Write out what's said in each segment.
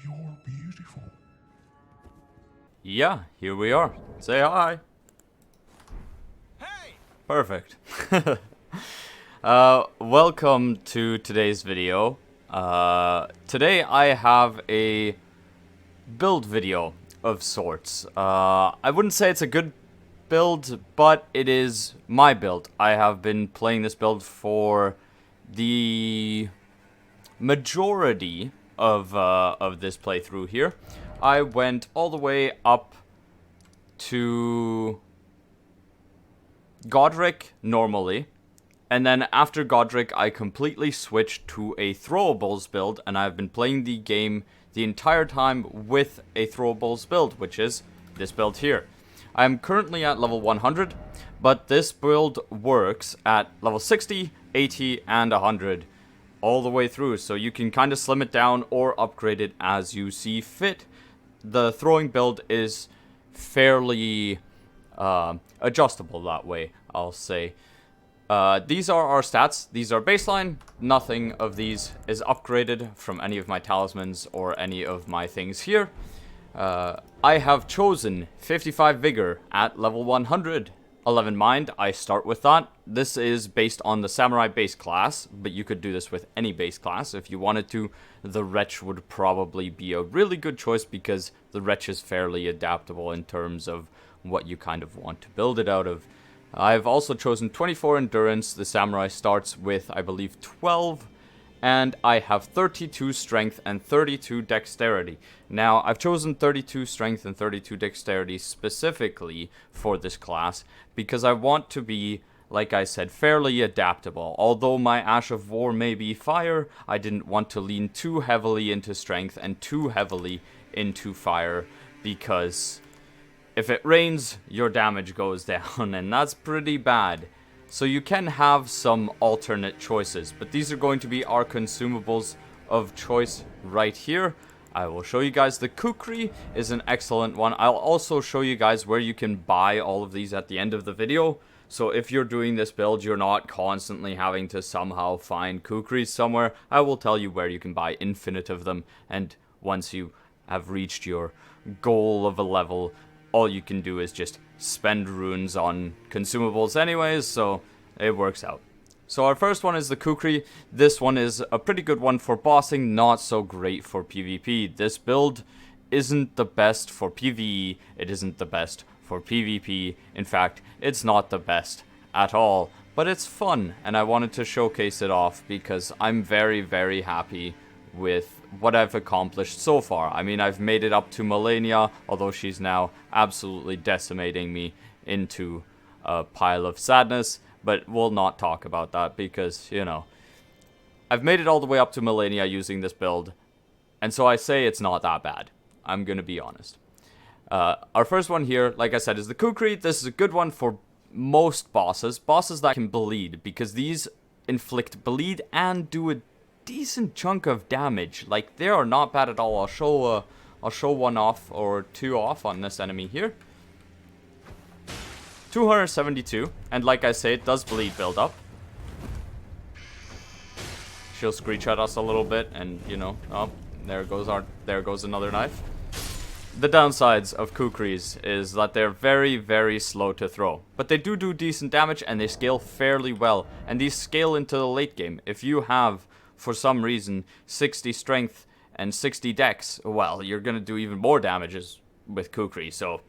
You're beautiful. Yeah, here we are. Say hi. Hey! Perfect. Welcome to today's video. Today I have a build video of sorts. I wouldn't say it's a good build, but it is my build. I have been playing this build for the majority of this playthrough here. I went all the way up to Godric normally, and then after Godric I completely switched to a throwables build, and I've been playing the game the entire time with a throwables build, which is this build here. I'm currently at level 100, but this build works at level 60, 80, and 100 all the way through, so you can kind of slim it down or upgrade it as you see fit. The throwing build is fairly adjustable that way, I'll say. These are our stats. These are baseline. Nothing of these is upgraded from any of my talismans or any of my things here. I have chosen 55 vigor at level 100. 11 mind, I start with that. This is based on the samurai base class, but you could do this with any base class if you wanted to. The wretch would probably be a really good choice because the wretch is fairly adaptable in terms of what you kind of want to build it out of. I've also chosen 24 endurance. The samurai starts with, I believe, 12. And I have 32 strength and 32 dexterity. Now, I've chosen 32 strength and 32 dexterity specifically for this class because I want to be, like I said, fairly adaptable. Although my Ash of War may be fire, I didn't want to lean too heavily into strength and too heavily into fire because if it rains, your damage goes down, and that's pretty bad. So you can have some alternate choices, but these are going to be our consumables of choice right here. I will show you guys the Kukri is an excellent one. I'll also show you guys where you can buy all of these at the end of the video. So if you're doing this build, you're not constantly having to somehow find Kukris somewhere. I will tell you where you can buy infinite of them, and once you have reached your goal of a level, all you can do is just spend runes on consumables anyways, so it works out. So our first one is the Kukri. This one is a pretty good one for bossing, not so great for PvP. This build isn't the best for PvE, it isn't the best for PvP. In fact, it's not the best at all, but it's fun, and I wanted to showcase it off because I'm very, very happy with what I've accomplished so far. I mean, I've made it up to Malenia, although she's now absolutely decimating me into a pile of sadness, but we'll not talk about that because, you know, I've made it all the way up to Malenia using this build, and so I say it's not that bad. I'm gonna be honest. Our first one here, like I said, is the Kukri. This is a good one for most bosses that can bleed, because these inflict bleed and do a decent chunk of damage. Like, they are not bad at all. I'll show one off or two off on this enemy here. 272, and like I say, it does bleed build up. She'll screech at us a little bit, and you know, oh, there goes another knife. The downsides of Kukris is that they're very, very slow to throw, but they do decent damage and they scale fairly well, and these scale into the late game. If you have, for some reason, 60 strength and 60 dex, well, you're gonna do even more damages with Kukri, so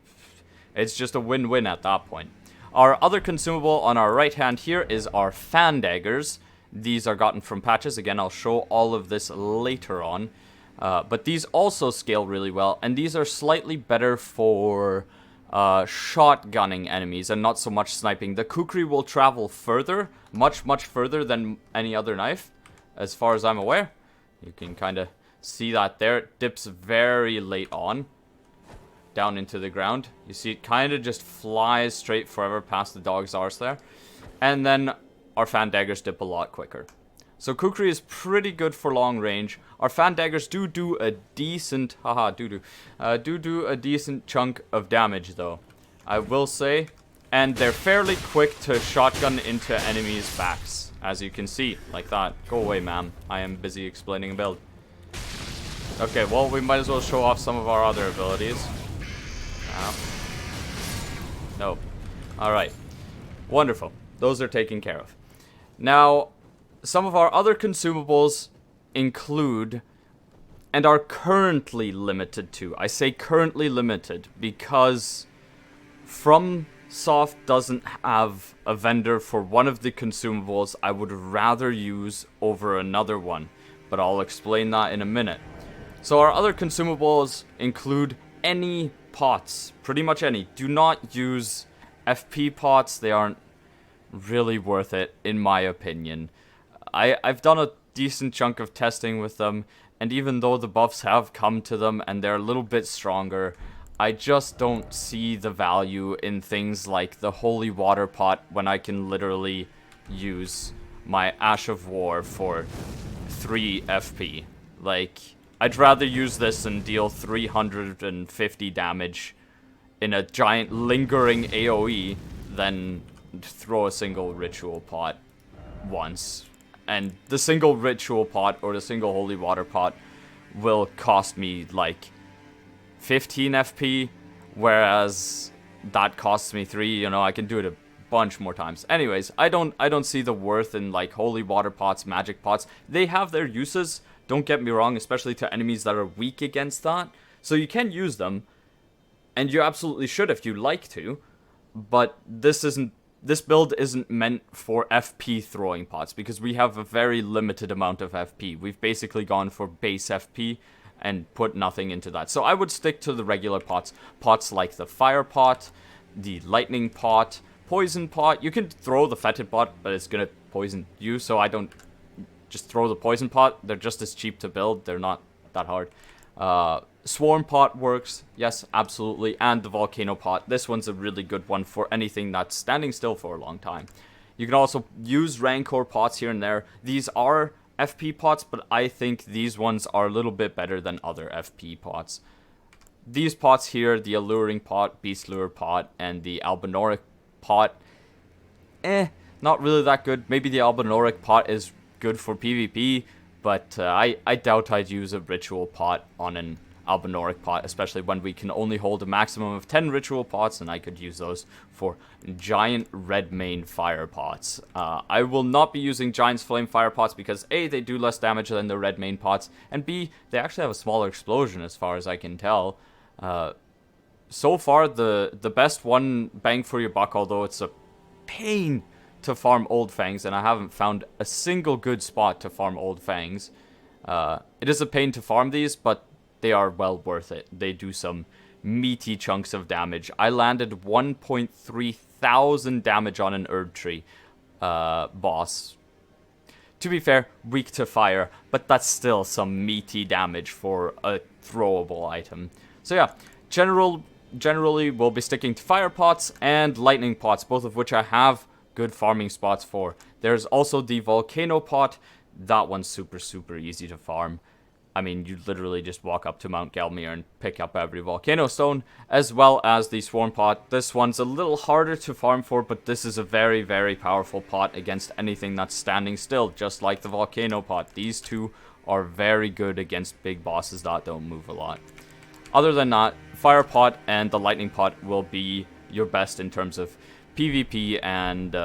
it's just a win-win at that point. Our other consumable on our right hand here is our Fan Daggers. These are gotten from patches. Again, I'll show all of this later on. But these also scale really well, and these are slightly better for shotgunning enemies and not so much sniping. The Kukri will travel further, much further than any other knife, as far as I'm aware. You can kind of see that there. It dips very late on, down into the ground. You see it kind of just flies straight forever past the dog's arse there. And then our Fan Daggers dip a lot quicker. So Kukri is pretty good for long range. Our Fan Daggers do a decent, do a decent chunk of damage though, I will say. And they're fairly quick to shotgun into enemies' backs, as you can see, like that. Go away, ma'am. I am busy explaining a build. Okay, well, we might as well show off some of our other abilities. Nope. Alright. Wonderful. Those are taken care of. Now, some of our other consumables include, and are currently limited to, I say currently limited because FromSoft doesn't have a vendor for one of the consumables I would rather use over another one, but I'll explain that in a minute. So our other consumables include any pots, pretty much any. Do not use FP pots, they aren't really worth it, in my opinion. I've done a decent chunk of testing with them, and even though the buffs have come to them and they're a little bit stronger, I just don't see the value in things like the Holy Water Pot when I can literally use my Ash of War for 3 FP. Like, I'd rather use this and deal 350 damage in a giant lingering AoE than throw a single ritual pot once. And the single ritual pot or the single holy water pot will cost me like 15 FP, whereas that costs me 3, you know, I can do it a bunch more times. Anyways, I don't see the worth in like holy water pots, magic pots. They have their uses, don't get me wrong, especially to enemies that are weak against that. So you can use them, and you absolutely should if you like to, but this build isn't meant for FP throwing pots, because we have a very limited amount of FP. We've basically gone for base FP and put nothing into that. So I would stick to the regular pots. Pots like the fire pot, the lightning pot, poison pot. You can throw the fetid pot, but it's gonna poison you, so I don't just throw the poison pot. They're just as cheap to build. They're not that hard. Swarm pot works, yes, absolutely, and the volcano pot. This one's a really good one for anything that's standing still for a long time. You can also use rancor pots here and there. These are FP pots, but I think these ones are a little bit better than other FP pots. These pots here, the alluring pot, beast lure pot, and the albinoric pot, not really that good. Maybe the albinoric pot is good for PvP, but I doubt I'd use a ritual pot on an albinoric pot, especially when we can only hold a maximum of 10 ritual pots, and I could use those for giant red main fire pots. I will not be using giant's flame fire pots because A, they do less damage than the red main pots, and B, they actually have a smaller explosion as far as I can tell. So far, the best one bang for your buck, although it's a pain to farm Old Fangs, and I haven't found a single good spot to farm Old Fangs. It is a pain to farm these, but they are well worth it. They do some meaty chunks of damage. I landed 1.3 thousand damage on an Erd Tree boss. To be fair, weak to fire, but that's still some meaty damage for a throwable item. So yeah, generally we'll be sticking to fire pots and lightning pots, both of which I have good farming spots for. There's also the volcano pot. That one's super easy to farm. I mean, you literally just walk up to Mount Gelmir and pick up every volcano stone, as well as the swarm pot. This one's a little harder to farm for, but this is a very powerful pot against anything that's standing still, just like the volcano pot. These two are very good against big bosses that don't move a lot. Other than that, fire pot and the lightning pot will be your best in terms of PvP and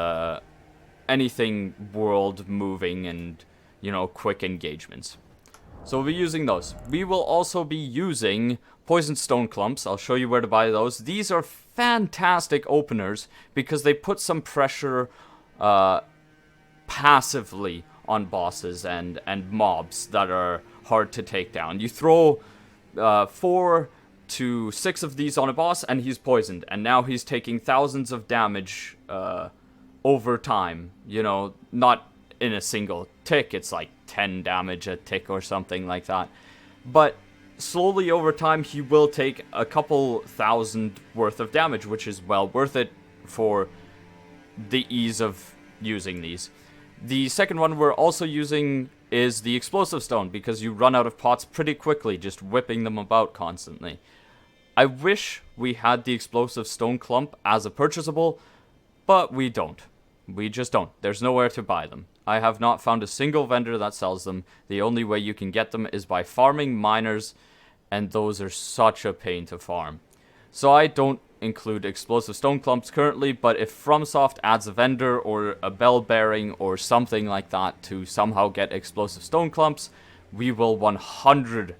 anything world moving and, you know, quick engagements. So we'll be using those. We will also be using Poison Stone Clumps. I'll show you where to buy those. These are fantastic openers because they put some pressure passively on bosses and mobs that are hard to take down. You throw 4 to 6 of these on a boss and he's poisoned. And now he's taking thousands of damage over time. You know, not in a single tick. It's like 10 damage a tick or something like that. But slowly over time, he will take a couple thousand worth of damage, which is well worth it for the ease of using these. The second one we're also using is the Explosive Stone, because you run out of pots pretty quickly, just whipping them about constantly. I wish we had the Explosive Stone Clump as a purchasable, but we don't. We just don't. There's nowhere to buy them. I have not found a single vendor that sells them. The only way you can get them is by farming miners, and those are such a pain to farm. So I don't include explosive stone clumps currently, but if FromSoft adds a vendor or a bell bearing or something like that to somehow get explosive stone clumps, we will 100%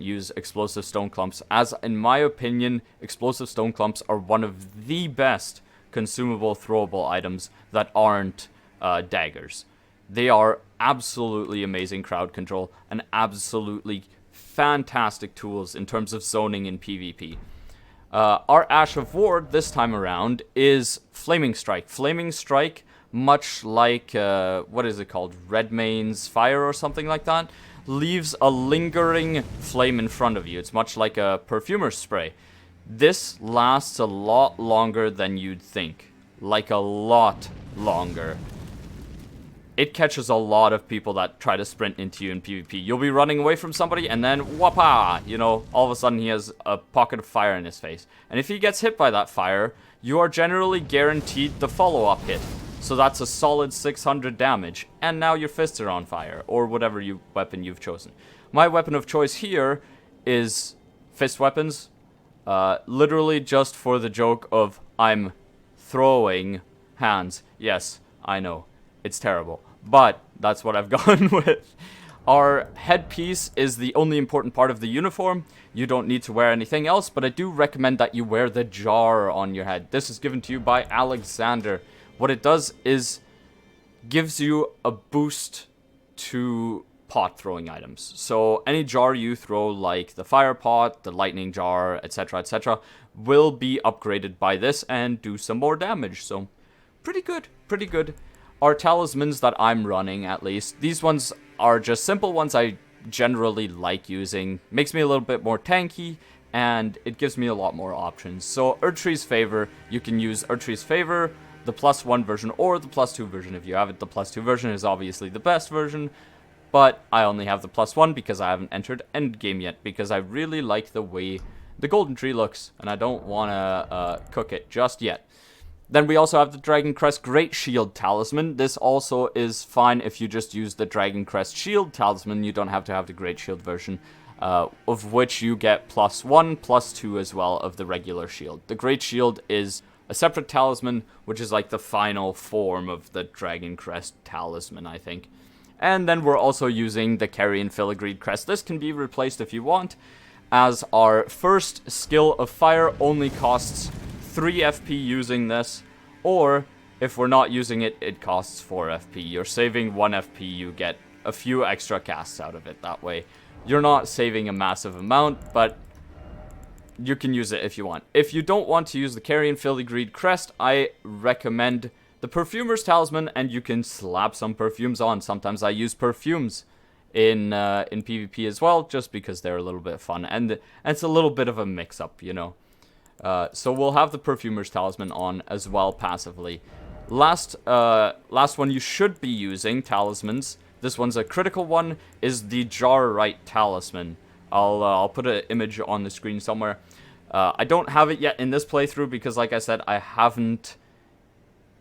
use explosive stone clumps, as in my opinion, explosive stone clumps are one of the best consumable throwable items that aren't daggers. They are absolutely amazing crowd control and absolutely fantastic tools in terms of zoning in PvP. Our Ash of War this time around is Flaming Strike. Flaming Strike, much like, what is it called? Redmane's Fire or something like that, leaves a lingering flame in front of you. It's much like a perfumer's spray. This lasts a lot longer than you'd think. Like a lot longer. It catches a lot of people that try to sprint into you in PvP. You'll be running away from somebody, and then, whapa! You know, all of a sudden he has a pocket of fire in his face. And if he gets hit by that fire, you are generally guaranteed the follow-up hit. So that's a solid 600 damage, and now your fists are on fire, or whatever weapon you've chosen. My weapon of choice here is fist weapons, literally just for the joke of I'm throwing hands. Yes, I know. It's terrible, but that's what I've gone with. Our headpiece is the only important part of the uniform. You don't need to wear anything else, but I do recommend that you wear the jar on your head. This is given to you by Alexander. What it does is gives you a boost to pot throwing items. So any jar you throw, like the fire pot, the lightning jar, etc., will be upgraded by this and do some more damage. So pretty good, pretty good. Our talismans that I'm running, at least, these ones are just simple ones I generally like using. Makes me a little bit more tanky, and it gives me a lot more options. So Erdtree's Favor, you can use Erdtree's Favor, the +1 version, or the +2 version if you have it. The +2 version is obviously the best version, but I only have the +1 because I haven't entered endgame yet, because I really like the way the golden tree looks, and I don't want to cook it just yet. Then we also have the Dragon Crest Great Shield Talisman. This also is fine if you just use the Dragon Crest Shield Talisman. You don't have to have the Great Shield version, of which you get +1, +2 as well of the regular shield. The Great Shield is a separate talisman, which is like the final form of the Dragon Crest Talisman, I think. And then we're also using the Carrion Filigreed Crest. This can be replaced if you want, as our first skill of Fire only costs 3 FP using this, or if we're not using it, it costs 4 FP. You're saving 1 FP, you get a few extra casts out of it that way. You're not saving a massive amount, but you can use it if you want. If you don't want to use the Carrion Filigreed Crest, I recommend the Perfumer's Talisman, and you can slap some perfumes on. Sometimes I use perfumes in PvP as well, just because they're a little bit fun, and it's a little bit of a mix-up, you know. So we'll have the Perfumer's Talisman on as well passively. Last one you should be using, Talismans. This one's a critical one, is the Jarrite Talisman. I'll put an image on the screen somewhere. I don't have it yet in this playthrough because, like I said, I haven't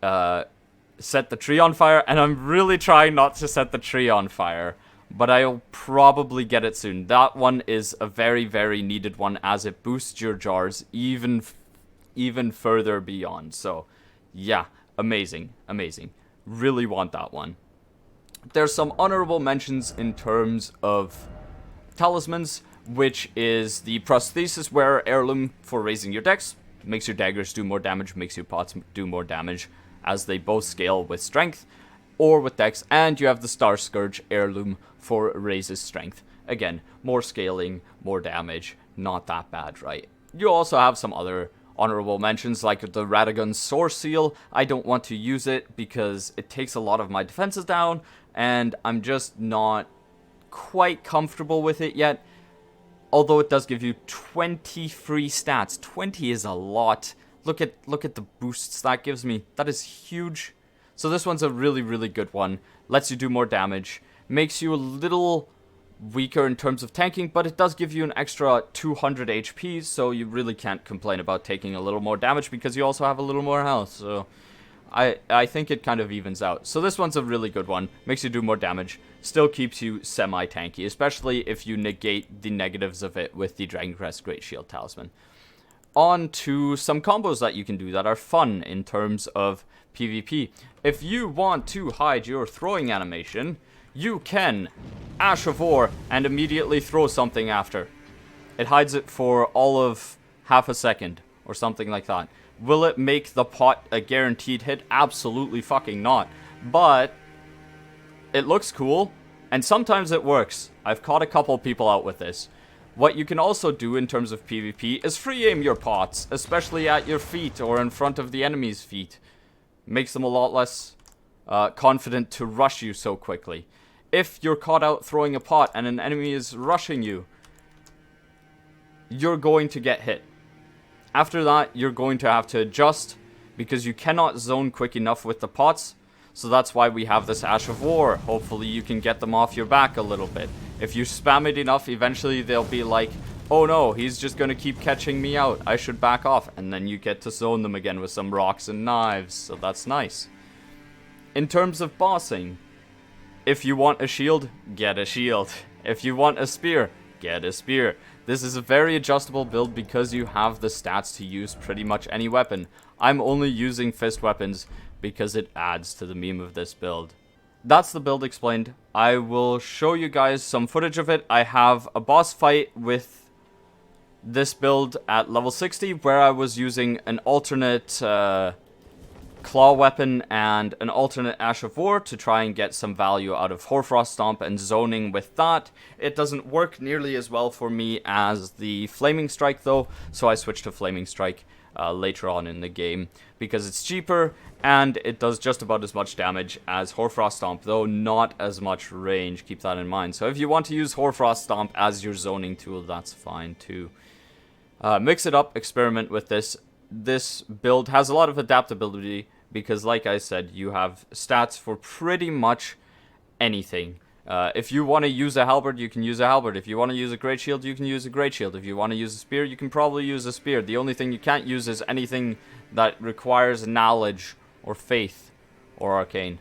set the tree on fire, and I'm really trying not to set the tree on fire. But I'll probably get it soon. That one is a very, very needed one, as it boosts your jars even further beyond. So, yeah, amazing, amazing. Really want that one. There's some honorable mentions in terms of talismans, which is the Prosthesis Wearer Heirloom for raising your dex. Makes your daggers do more damage, makes your pots do more damage, as they both scale with strength or with dex. And you have the Star Scourge Heirloom for raises strength. Again, more scaling, more damage, not that bad, right? You also have some other honorable mentions, like the Radagon's Source Seal. I don't want to use it because it takes a lot of my defenses down, and I'm just not quite comfortable with it yet. Although it does give you 20 free stats. 20 is a lot. Look at the boosts that gives me. That is huge. So this one's a really, really good one. Lets you do more damage. Makes you a little weaker in terms of tanking, but it does give you an extra 200 HP, so you really can't complain about taking a little more damage because you also have a little more health. So I think it kind of evens out. So this one's a really good one. Makes you do more damage. Still keeps you semi-tanky, especially if you negate the negatives of it with the Dragon Crest Great Shield Talisman. On to some combos that you can do that are fun in terms of PvP. If you want to hide your throwing animation, you can Ash of War and immediately throw something after. It hides it for all of half a second or something like that. Will it make the pot a guaranteed hit? Absolutely fucking not. But it looks cool, and sometimes it works. I've caught a couple people out with this. What you can also do in terms of PvP is free aim your pots, especially at your feet or in front of the enemy's feet. Makes them a lot less confident to rush you so quickly. If you're caught out throwing a pot and an enemy is rushing you, you're going to get hit. After that, you're going to have to adjust because you cannot zone quick enough with the pots. So that's why we have this Ash of War. Hopefully you can get them off your back a little bit. If you spam it enough, eventually they'll be like, oh no, he's just going to keep catching me out. I should back off. And then you get to zone them again with some rocks and knives. So that's nice. In terms of bossing, if you want a shield, get a shield. If you want a spear, get a spear. This is a very adjustable build because you have the stats to use pretty much any weapon. I'm only using fist weapons because it adds to the meme of this build. That's the build explained. I will show you guys some footage of it. I have a boss fight with this build at level 60 where I was using an alternate claw weapon and an alternate Ash of War to try and get some value out of Hoarfrost Stomp and zoning with that. It doesn't work nearly as well for me as the Flaming Strike though, so I switched to Flaming Strike later on in the game because it's cheaper and it does just about as much damage as Hoarfrost Stomp, though not as much range. Keep that in mind. So if you want to use Hoarfrost Stomp as your zoning tool, that's fine too. Mix it up, experiment with this. This build has a lot of adaptability because, like I said, you have stats for pretty much anything. If you want to use a halberd, you can use a halberd. If you want to use a great shield, you can use a great shield. If you want to use a spear, you can probably use a spear. The only thing you can't use is anything that requires knowledge or faith or arcane.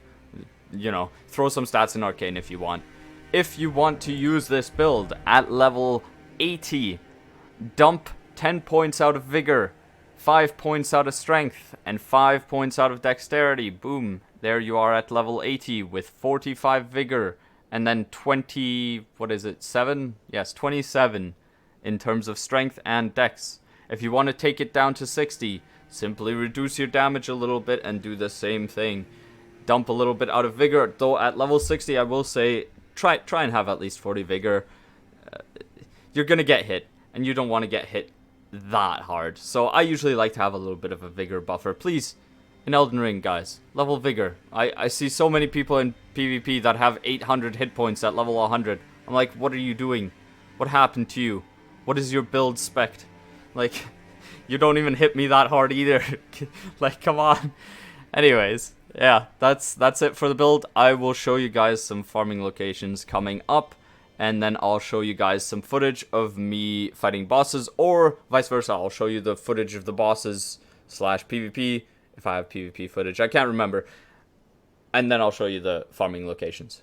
You know, throw some stats in arcane if you want. If you want to use this build at level 80, dump 10 points out of vigor, 5 points out of strength, and 5 points out of dexterity. Boom. There you are at level 80 with 45 vigor. And then 20, what is it, 7? Yes, 27 in terms of strength and dex. If you want to take it down to 60, simply reduce your damage a little bit and do the same thing. Dump a little bit out of vigor. Though at level 60, I will say, try and have at least 40 vigor. You're going to get hit, and you don't want to get hit that hard. So I usually like to have a little bit of a vigor buffer. Please, in Elden Ring, guys, level vigor. I see so many people in PvP that have 800 hit points at level 100. I'm like, what are you doing? What happened to you? What is your build spec? Like, you don't even hit me that hard either. Like, come on. Anyways, yeah, that's it for the build. I will show you guys some farming locations coming up, and then I'll show you guys some footage of me fighting bosses, or vice versa. I'll show you the footage of the bosses / PvP, if I have PvP footage. I can't remember. And then I'll show you the farming locations.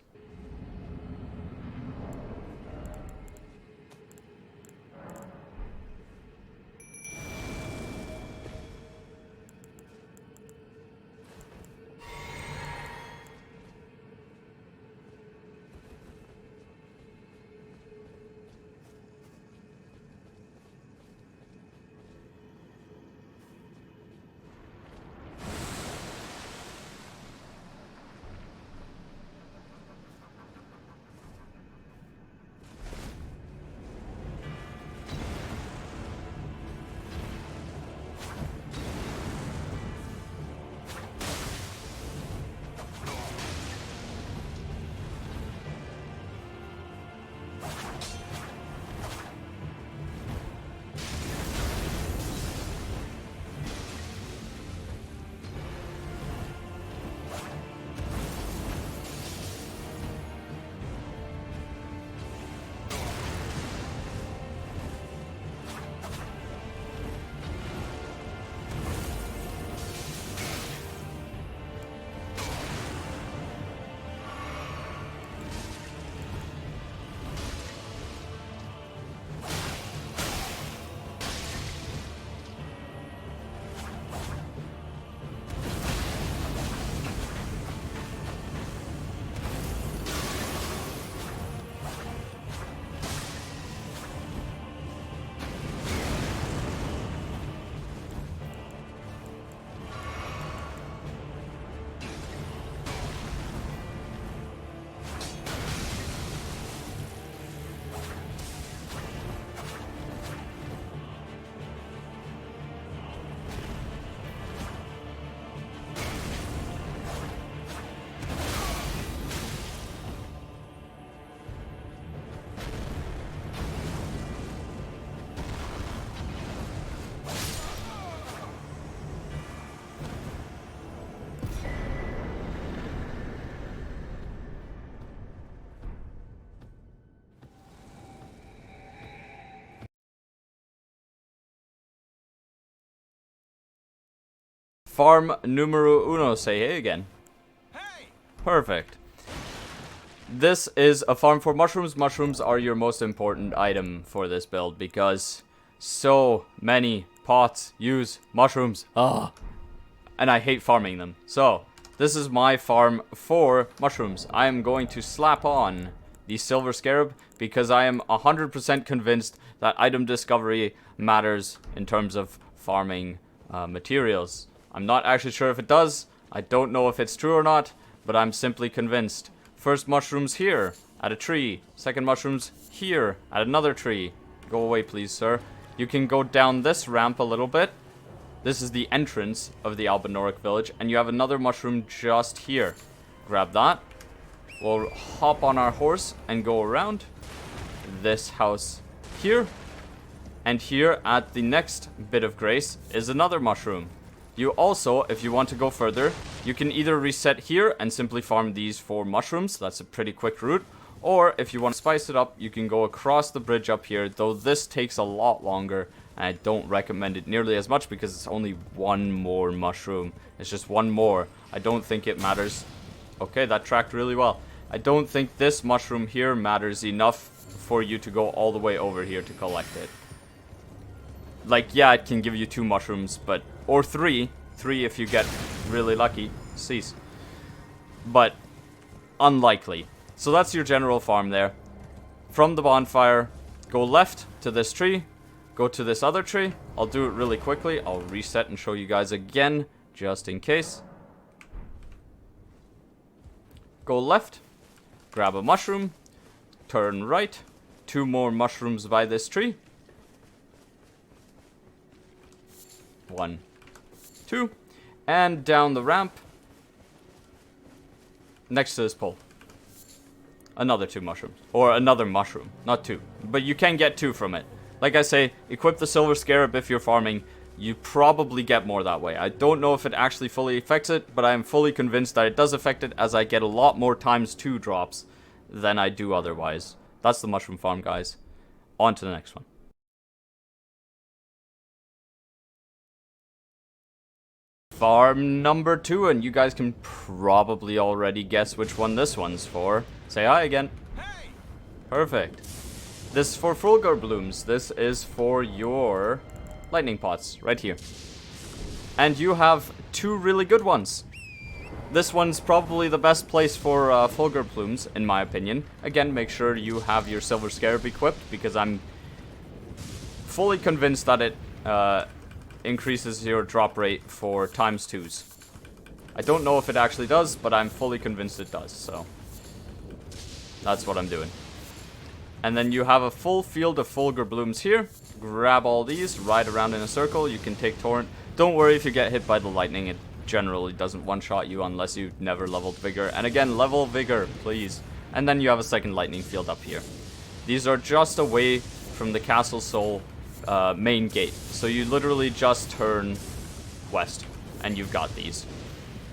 Farm numero uno, say hey again. Perfect. This is a farm for mushrooms. Mushrooms are your most important item for this build because so many pots use mushrooms. And I hate farming them. So, this is my farm for mushrooms. I am going to slap on the silver scarab because I am 100% convinced that item discovery matters in terms of farming materials. I'm not actually sure if it does. I don't know if it's true or not, but I'm simply convinced. First mushrooms here at a tree. Second mushrooms here at another tree. Go away, please, sir. You can go down this ramp a little bit. This is the entrance of the Albinoric village, and you have another mushroom just here. Grab that. We'll hop on our horse and go around this house here. And here at the next bit of grace is another mushroom. You also, if you want to go further, you can either reset here and simply farm these 4 mushrooms. That's a pretty quick route. Or if you want to spice it up, you can go across the bridge up here, though this takes a lot longer. And I don't recommend it nearly as much because it's only 1 more mushroom. It's just 1 more. I don't think it matters. Okay, that tracked really well. I don't think this mushroom here matters enough for you to go all the way over here to collect it. Like, yeah, it can give you 2 mushrooms, but... Or 3. 3 if you get really lucky. Cease. But, unlikely. So that's your general farm there. From the bonfire, go left to this tree. Go to this other tree. I'll do it really quickly. I'll reset and show you guys again, just in case. Go left. Grab a mushroom. Turn right. 2 more mushrooms by this tree. 1, 2. And down the ramp. Next to this pole. Another 2 mushrooms. Or another mushroom. Not 2. But you can get 2 from it. Like I say, equip the silver scarab if you're farming. You probably get more that way. I don't know if it actually fully affects it, but I am fully convinced that it does affect it as I get a lot more ×2 drops than I do otherwise. That's the mushroom farm, guys. On to the next one. Farm number 2, and you guys can probably already guess which one this one's for. Say hi again. Hey. Perfect. This is for Fulgurblooms. This is for your lightning pots, right here. And you have 2 really good ones. This one's probably the best place for Fulgurblooms, in my opinion. Again, make sure you have your silver scarab equipped, because I'm fully convinced that it increases your drop rate for ×2s. I don't know if it actually does, but I'm fully convinced it does, so that's what I'm doing. And then you have a full field of Fulgurblooms here. Grab all these, ride around in a circle. You can take Torrent. Don't worry if you get hit by the lightning. It generally doesn't one-shot you unless you've never leveled Vigor. And again, level Vigor, please. And then you have a second lightning field up here. These are just away from the Castle Soul main gate. So you literally just turn west, and you've got these.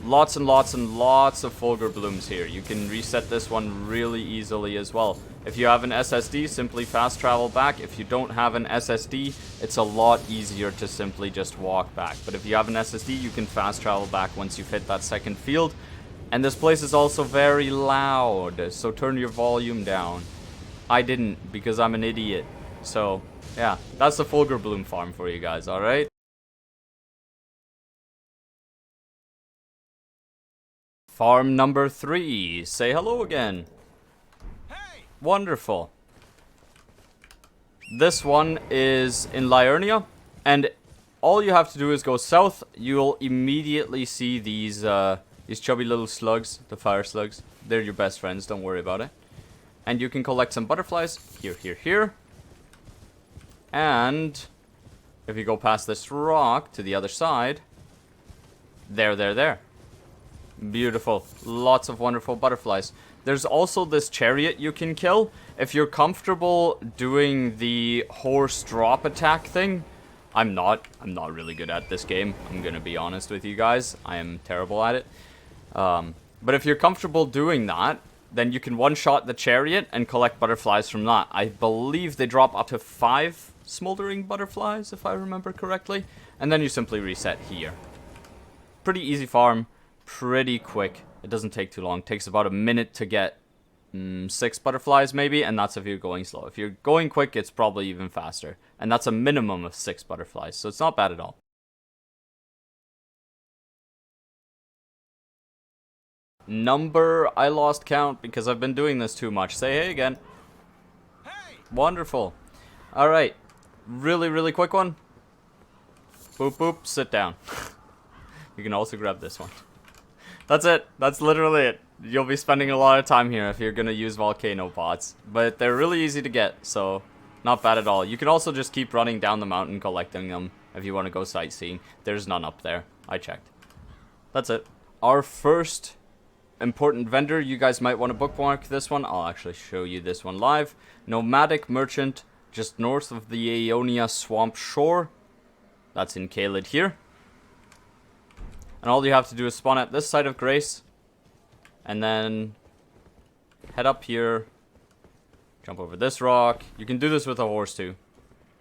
Lots and lots and lots of Fulgurblooms here. You can reset this one really easily as well. If you have an SSD, simply fast travel back. If you don't have an SSD, it's a lot easier to simply just walk back. But if you have an SSD, you can fast travel back once you've hit that second field. And this place is also very loud, so turn your volume down. I didn't, because I'm an idiot. So, yeah, that's the Fulgurbloom farm for you guys, alright? Farm number 3. Say hello again. Hey. Wonderful. This one is in Liurnia, and all you have to do is go south. You'll immediately see these chubby little slugs, the fire slugs. They're your best friends, don't worry about it. And you can collect some butterflies. Here, here, here. And if you go past this rock to the other side, there. Beautiful. Lots of wonderful butterflies. There's also this chariot you can kill. If you're comfortable doing the horse drop attack thing, I'm not really good at this game. I'm gonna be honest with you guys. I am terrible at it. But if you're comfortable doing that, then you can one-shot the chariot and collect butterflies from that. I believe they drop up to 5 smoldering butterflies, if I remember correctly. And then you simply reset here. pretty easy farm, pretty quick. It doesn't take too long. It takes about a minute to get 6 butterflies maybe, and that's if you're going slow. If you're going quick, it's probably even faster. And that's a minimum of 6 butterflies, so it's not bad at all. Number, I lost count because I've been doing this too much. Say hey again. Hey. Wonderful. Alright, really quick one. Boop boop, sit down. You can also grab this one. That's it. That's literally it. You'll be spending a lot of time here if you're gonna use volcano pots. But they're really easy to get, so not bad at all. You can also just keep running down the mountain collecting them if you want to go sightseeing. There's none up there. I checked. That's it. Our first important vendor, you guys might want to bookmark this one. I'll actually show you this one live. Nomadic Merchant, just north of the Aeonia Swamp Shore. That's in Caelid here. And all you have to do is spawn at this side of Grace. And then head up here. Jump over this rock. You can do this with a horse too.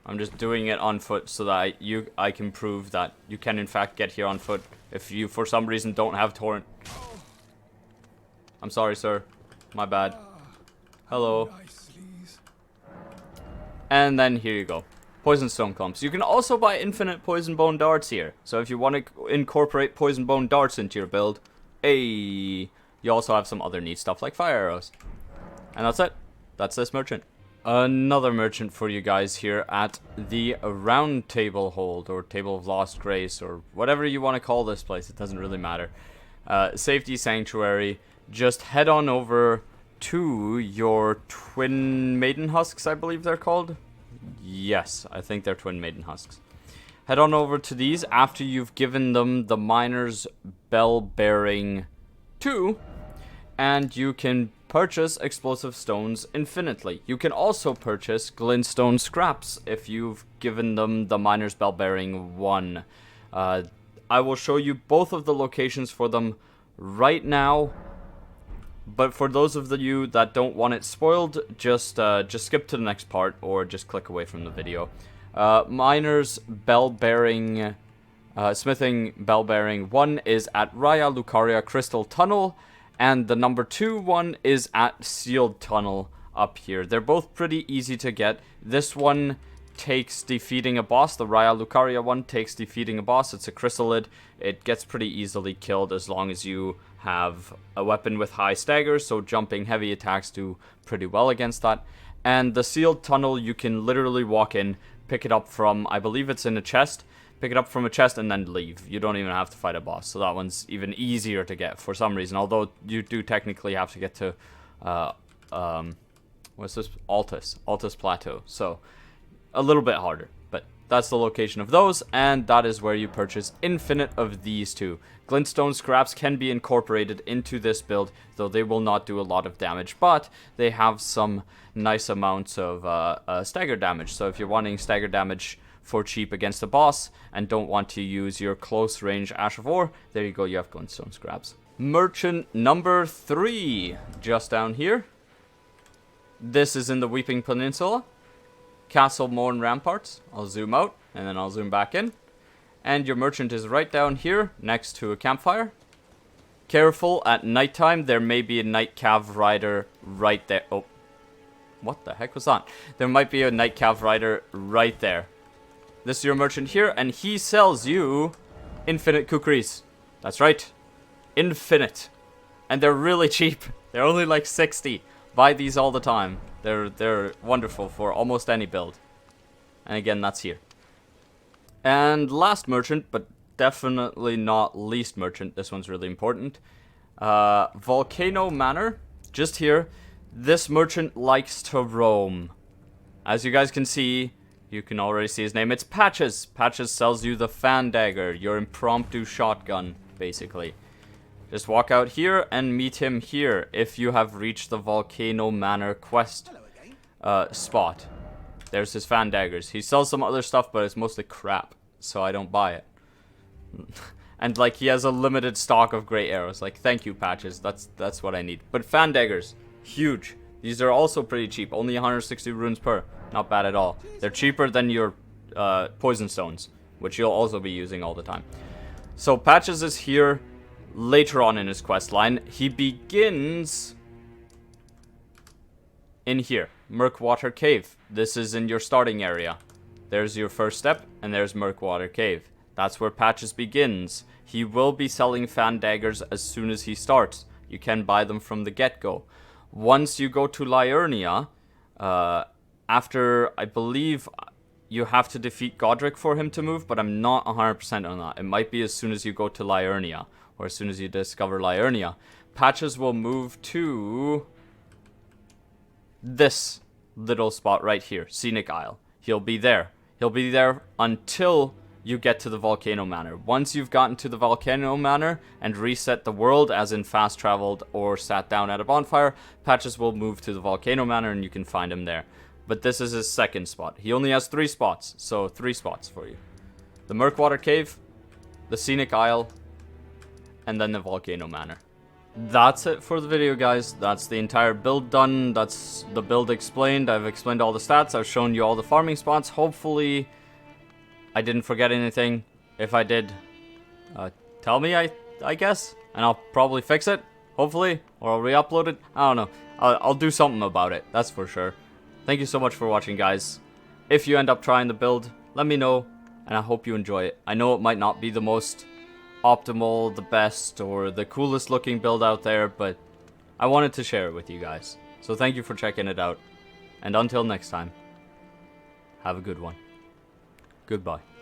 I'm just doing it on foot so that I can prove that you can in fact get here on foot if you for some reason don't have torrent. I'm sorry, sir. My bad. Hello. And then here you go. Poison stone clumps. You can also buy infinite poison bone darts here. So if you want to incorporate poison bone darts into your build, you also have some other neat stuff like fire arrows. And that's it. That's this merchant. Another merchant for you guys here at the Round Table Hold, or Table of Lost Grace, or whatever you want to call this place. It doesn't really matter. Safety Sanctuary. Just head on over to your Twin Maiden Husks, I believe they're called. Yes, I think they're Twin Maiden Husks. Head on over to these after you've given them the Miner's Bell Bearing 2, and you can purchase explosive stones infinitely. You can also purchase glintstone scraps if you've given them the Miner's Bell Bearing 1. I will show you both of the locations for them right now. But for those of you that don't want it spoiled, just skip to the next part or just click away from the video. Miner's Bell Bearing, Smithing Bell Bearing 1 is at Raya Lucaria Crystal Tunnel, and the number 2 one is at Sealed Tunnel up here. They're both pretty easy to get. This one takes defeating a boss. The Raya Lucaria one takes defeating a boss. It's a chrysalid. It gets pretty easily killed as long as you have a weapon with high staggers, so jumping heavy attacks do pretty well against that. And the Sealed Tunnel, you can literally walk in, pick it up from, I believe it's in a chest, pick it up from a chest and then leave. You don't even have to fight a boss, so that one's even easier to get for some reason, although you do technically have to get to, what's this? Altus Plateau, so a little bit harder, but that's the location of those, and that is where you purchase infinite of these two. Glintstone scraps can be incorporated into this build, though they will not do a lot of damage, but they have some nice amounts of stagger damage. So if you're wanting stagger damage for cheap against a boss and don't want to use your close range Ash of War, there you go, you have glintstone scraps. Merchant number 3, just down here. This is in the Weeping Peninsula. Castle Morn Ramparts. I'll zoom out and then I'll zoom back in. And your merchant is right down here next to a campfire. Careful, at nighttime there may be a night cav rider right there. Oh, what the heck was that? There might be a night cav rider right there. This is your merchant here, and he sells you infinite Kukris. That's right, infinite. And they're really cheap. They're only like 60. Buy these all the time. They're wonderful for almost any build. And again, that's here. And last merchant, but definitely not least merchant. This one's really important. Volcano Manor, just here. This merchant likes to roam. As you guys can see, you can already see his name. It's Patches. Patches sells you the Fan Dagger, your impromptu shotgun, basically. Just walk out here and meet him here if you have reached the Volcano Manor quest spot. There's his Fan Daggers. He sells some other stuff, but it's mostly crap, so I don't buy it. And like, he has a limited stock of great arrows. Like, thank you, Patches. That's what I need. But Fan Daggers, huge. These are also pretty cheap. Only 160 runes per. Not bad at all. They're cheaper than your poison stones, which you'll also be using all the time. So Patches is here later on in his quest line. He begins in here, Murkwater Cave. This is in your starting area. There's your first step, and there's Murkwater Cave. That's where Patches begins. He will be selling Fan Daggers as soon as he starts. You can buy them from the get-go. Once you go to Liurnia, after, I believe, you have to defeat Godric for him to move, but I'm not 100% on that. It might be as soon as you go to Liurnia, or as soon as you discover Liurnia. Patches will move to this little spot right here, Scenic Isle. He'll be there. He'll be there until you get to the Volcano Manor. Once you've gotten to the Volcano Manor and reset the world, as in fast traveled or sat down at a bonfire, Patches will move to the Volcano Manor and you can find him there. But this is his second spot. He only has 3 spots, so 3 spots for you. The Murkwater Cave, the Scenic Isle, and then the Volcano Manor. That's it for the video, guys. That's the entire build done. That's the build explained. I've explained all the stats. I've shown you all the farming spots. Hopefully I didn't forget anything. If I did, tell me, I guess. And I'll probably fix it, hopefully. Or I'll re-upload it. I don't know. I'll do something about it, that's for sure. Thank you so much for watching, guys. If you end up trying the build, let me know. And I hope you enjoy it. I know it might not be the most optimal, the best, or the coolest looking build out there, but I wanted to share it with you guys. So thank you for checking it out. And until next time, have a good one. Goodbye.